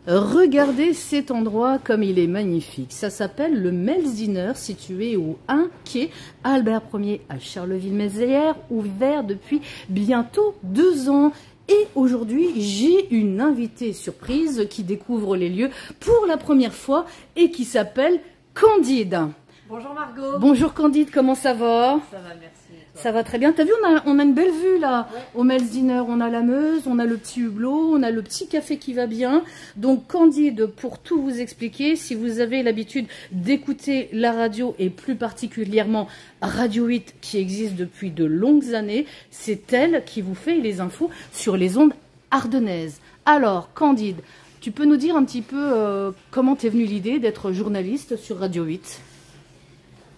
Regardez cet endroit comme il est magnifique. Ça s'appelle le Melziner, situé au 1 quai Albert Ier à Charleville-Mézières, ouvert depuis bientôt 2 ans. Et aujourd'hui, j'ai une invitée surprise qui découvre les lieux pour la première fois et qui s'appelle Candide. Bonjour Margot. Bonjour Candide, comment ça va? Ça va, merci. Ça va très bien. T'as vu, on a une belle vue là. Ouais. Au Melziner, on a la Meuse, on a le petit hublot, on a le petit café qui va bien. Donc Candide, pour tout vous expliquer, si vous avez l'habitude d'écouter la radio et plus particulièrement Radio 8 qui existe depuis de longues années, c'est elle qui vous fait les infos sur les ondes ardennaises. Alors Candide, tu peux nous dire un petit peu comment t'es venue l'idée d'être journaliste sur Radio 8?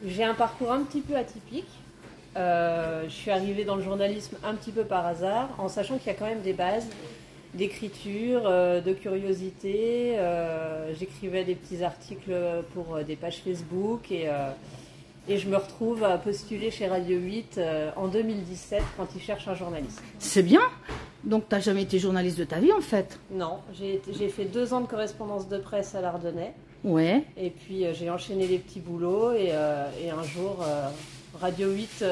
J'ai un parcours un petit peu atypique. Je suis arrivée dans le journalisme un petit peu par hasard, en sachant qu'il y a quand même des bases d'écriture, de curiosité. J'écrivais des petits articles pour des pages Facebook et je me retrouve à postuler chez Radio 8 en 2017 quand ils cherchent un journaliste. C'est bien. Donc t'as jamais été journaliste de ta vie en fait? Non, j'ai fait 2 ans de correspondance de presse à l'Ardennais. Ouais. Et puis j'ai enchaîné les petits boulots et un jour Radio 8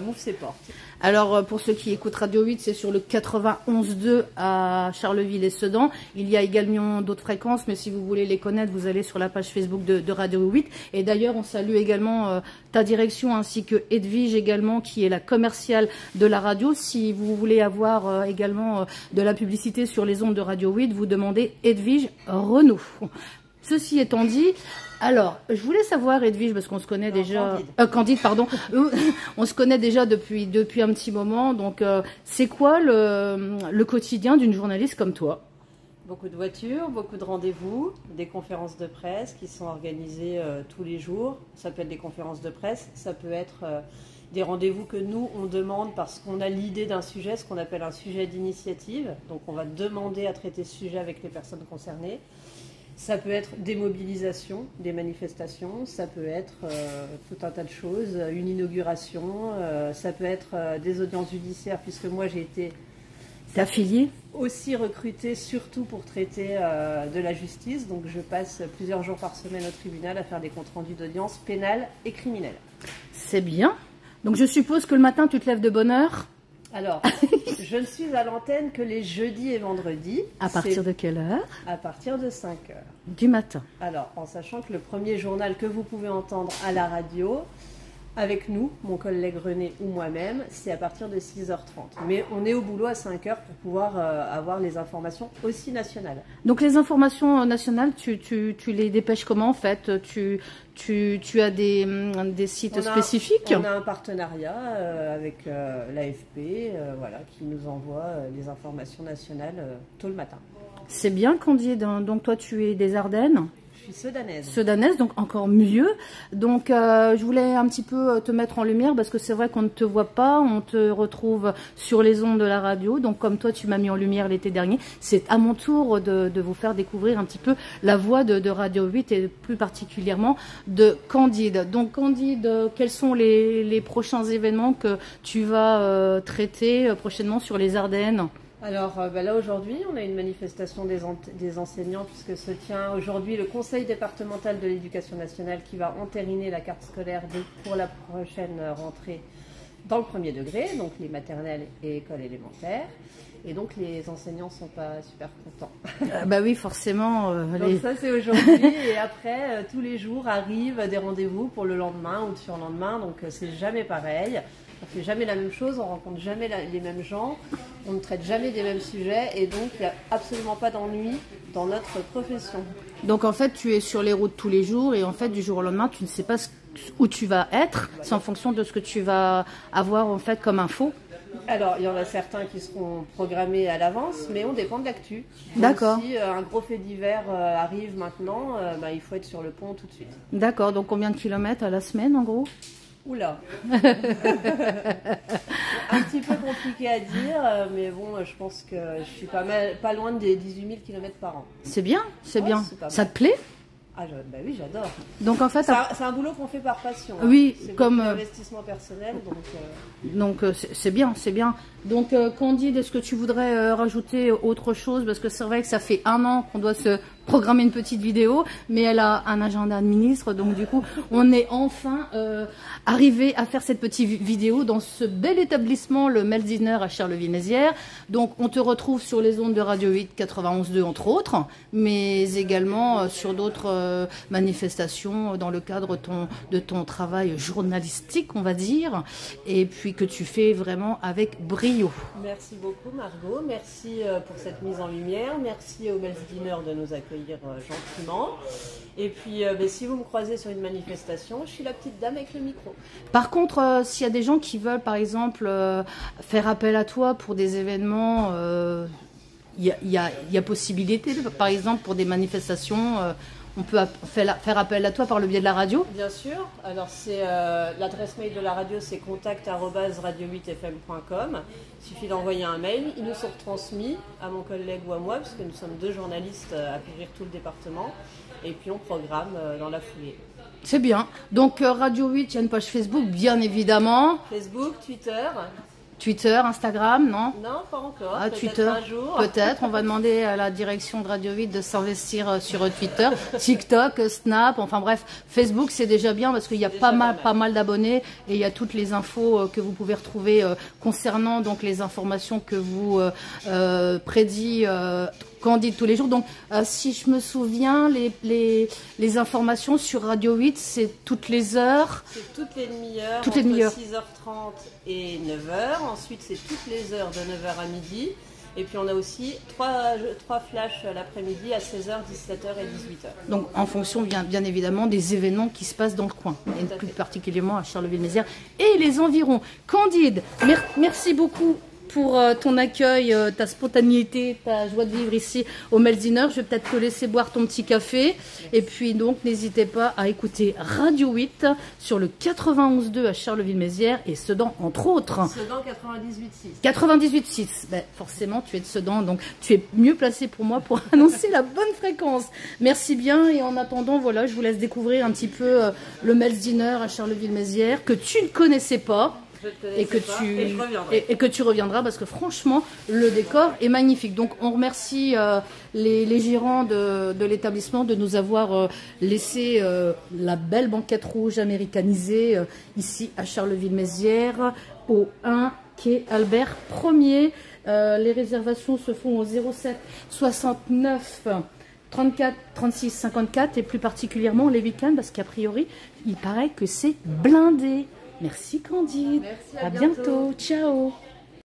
m'ouvre ses portes. Alors pour ceux qui écoutent Radio 8, c'est sur le 91.2 à Charleville et Sedan. Il y a également d'autres fréquences, mais si vous voulez les connaître, vous allez sur la page Facebook de Radio 8. Et d'ailleurs, on salue également ta direction ainsi que Edwige également, qui est la commerciale de la radio. Si vous voulez avoir également de la publicité sur les ondes de Radio 8, vous demandez Edwige Renaud. Ceci étant dit, alors, je voulais savoir, Edwige, parce qu'on se connaît déjà... Candide, pardon. On se connaît déjà depuis un petit moment. Donc, c'est quoi le quotidien d'une journaliste comme toi? Beaucoup de voitures, beaucoup de rendez-vous, des conférences de presse qui sont organisées tous les jours. Ça peut être des conférences de presse, ça peut être des rendez-vous que nous, on demande parce qu'on a l'idée d'un sujet, ce qu'on appelle un sujet d'initiative. Donc, on va demander à traiter ce sujet avec les personnes concernées. Ça peut être des mobilisations, des manifestations, ça peut être tout un tas de choses, une inauguration, ça peut être des audiences judiciaires, puisque moi j'ai été affiliée aussi recrutée surtout pour traiter de la justice, donc je passe plusieurs jours par semaine au tribunal à faire des comptes rendus d'audience pénales et criminelles. C'est bien. Donc je suppose que le matin tu te lèves de bonne heure? Alors, je ne suis à l'antenne que les jeudis et vendredis. À partir de quelle heure? À partir de 5 heures. Du matin. Alors, en sachant que le premier journal que vous pouvez entendre à la radio, avec nous, mon collègue René ou moi-même, c'est à partir de 6h30. Mais on est au boulot à 5 heures pour pouvoir avoir les informations aussi nationales. Donc les informations nationales, tu les dépêches comment en fait? Tu as des sites spécifiques? On a un partenariat avec l'AFP qui nous envoie les informations nationales tôt le matin. C'est bien Candide, donc toi tu es des Ardennes? Je suis sedanaise. Sedanaise, donc encore mieux. Donc je voulais un petit peu te mettre en lumière parce que c'est vrai qu'on ne te voit pas, on te retrouve sur les ondes de la radio. Donc comme toi tu m'as mis en lumière l'été dernier, c'est à mon tour de vous faire découvrir un petit peu la voix de Radio 8 et plus particulièrement de Candide. Donc Candide, quels sont les prochains événements que tu vas traiter prochainement sur les Ardennes? Alors là aujourd'hui, on a une manifestation des enseignants puisque se tient aujourd'hui le Conseil départemental de l'éducation nationale qui va entériner la carte scolaire pour la prochaine rentrée dans le premier degré, donc les maternelles et écoles élémentaires. Et donc les enseignants sont pas super contents. Bah oui, forcément. Donc ça c'est aujourd'hui et après tous les jours arrivent des rendez-vous pour le lendemain ou le surlendemain, donc c'est jamais pareil. On ne fait jamais la même chose, on ne rencontre jamais les mêmes gens, on ne traite jamais des mêmes sujets et donc il n'y a absolument pas d'ennui dans notre profession. Donc en fait tu es sur les routes tous les jours et en fait du jour au lendemain tu ne sais pas où tu vas être, c'est en fonction de ce que tu vas avoir en fait comme info. Alors, il y en a certains qui seront programmés à l'avance, mais on dépend de l'actu. D'accord. Si un gros fait divers arrive maintenant, il faut être sur le pont tout de suite. D'accord, donc combien de kilomètres à la semaine en gros? Oula. Un petit peu compliqué à dire, mais bon, je pense que je suis pas loin des 18 000 km par an. C'est bien, c'est bien. C'est ça te plaît? Bah oui, j'adore. Donc en fait, c'est un boulot qu'on fait par passion. Oui, c'est comme investissement personnel. Donc c'est bien, c'est bien. Donc Candide, est-ce que tu voudrais rajouter autre chose? Parce que c'est vrai que ça fait 1 an qu'on doit se programmer une petite vidéo, mais elle a un agenda de ministre, donc du coup on est enfin arrivé à faire cette petite vidéo dans ce bel établissement, le Mel's Dinner à Charleville-Mézières. Donc on te retrouve sur les ondes de Radio 8 91.2 entre autres, mais également sur d'autres manifestations dans le cadre de ton travail journalistique, on va dire, et puis que tu fais vraiment avec brio. Merci beaucoup Margot, merci pour cette mise en lumière, merci au Mel's Dinner de nous accueillir gentiment. Et puis si vous me croisez sur une manifestation, je suis la petite dame avec le micro. Par contre, s'il y a des gens qui veulent par exemple faire appel à toi pour des événements, il y a possibilité, par exemple pour des manifestations, on peut faire appel à toi par le biais de la radio? Bien sûr. Alors c'est l'adresse mail de la radio, c'est contact@radio8fm.com. Il suffit d'envoyer un mail. Ils nous sont retransmis à mon collègue ou à moi, puisque nous sommes 2 journalistes à couvrir tout le département. Et puis on programme dans la foulée. C'est bien. Donc Radio 8, il y a une page Facebook, bien évidemment. Facebook, Twitter, Instagram, non? Non, pas encore. Ah, Twitter, un jour. Peut-être. On va demander à la direction de Radio 8 de s'investir sur Twitter, TikTok, Snap, enfin bref. Facebook, c'est déjà bien parce qu'il y a pas mal d'abonnés et il y a toutes les infos que vous pouvez retrouver concernant donc les informations que vous prédit Candide tous les jours. Donc, si je me souviens, les informations sur Radio 8, c'est toutes les heures. C'est toutes les demi-heures, entre 6h30 et 9h. Ensuite, c'est toutes les heures de 9h à midi. Et puis, on a aussi 3 flashs l'après-midi à 16h, 17h et 18h. Donc, en fonction, bien évidemment, des événements qui se passent dans le coin. Et plus particulièrement à Charleville-Mézières et les environs. Candide, merci beaucoup pour ton accueil, ta spontanéité, ta joie de vivre ici au Mel's Dinner. Je vais peut-être te laisser boire ton petit café. Merci. Et puis donc, n'hésitez pas à écouter Radio 8 sur le 91.2 à Charleville-Mézières et Sedan, entre autres. Sedan 98.6. 98.6. Ben, forcément, tu es de Sedan, donc tu es mieux placé pour moi pour annoncer la bonne fréquence. Merci bien. Et en attendant, voilà, je vous laisse découvrir un petit peu le Mel's Dinner à Charleville-Mézières que tu ne connaissais pas. Et que tu reviendras parce que franchement le décor est magnifique. Donc on remercie les gérants de l'établissement de nous avoir laissé la belle banquette rouge américanisée ici à Charleville-Mézières au 1 quai Albert 1er. Les réservations se font au 07 69 34 36 54 et plus particulièrement les week-ends parce qu'a priori il paraît que c'est blindé. Merci Candide. Merci, à bientôt. Ciao.